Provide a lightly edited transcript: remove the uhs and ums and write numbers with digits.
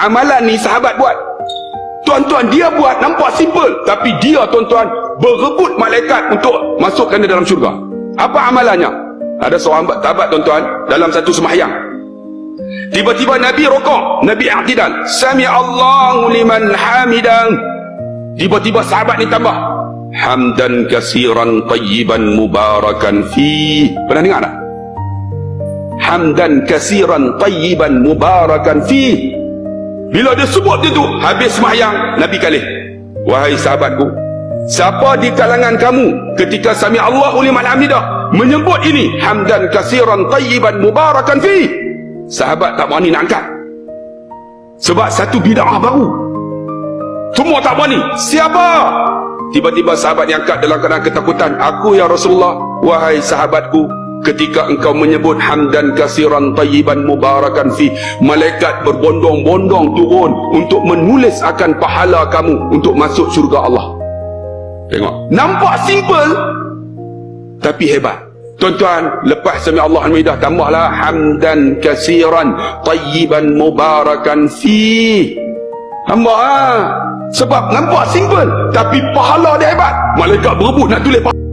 Amalan ni sahabat buat. Tuan-tuan, dia buat nampak simple, tapi dia tuan-tuan berebut malaikat untuk masukkan dia dalam syurga. Apa amalannya? Ada seorang sahabat tuan-tuan dalam satu sembahyang. Tiba-tiba Nabi rukuk, Nabi i'tidal. Sami Allahu liman hamidah. Tiba-tiba sahabat ni tambah, hamdan kasiran tayyiban mubarakan fi. Pernah dengar tak? Hamdan kasiran tayyiban mubarakan fi. Bila dia sebut itu, habis sembahyang, Nabi kalih. Wahai sahabatku, siapa di kalangan kamu ketika sami Allahu liman hamidah menyebut ini hamdan kasiran tayyiban mubarakan fi? Sahabat tak berani nak angkat. Sebab satu bid'ah baru. Semua tak berani. Siapa? Tiba-tiba sahabat yang angkat dalam keadaan ketakutan. Aku ya Rasulullah. Wahai sahabatku, ketika engkau menyebut hamdan kasiran tayyiban mubarakan fi, malaikat berbondong-bondong turun untuk menulis akan pahala kamu untuk masuk syurga Allah. Tengok, nampak simple tapi hebat. Tuan-tuan, lepas sami Allah al-Maidah, tambahlah hamdan kasiran tayyiban mubarakan fi. Tambah. Sebab nampak simple tapi pahala dia hebat. Malaikat berebut nak tulis pahala.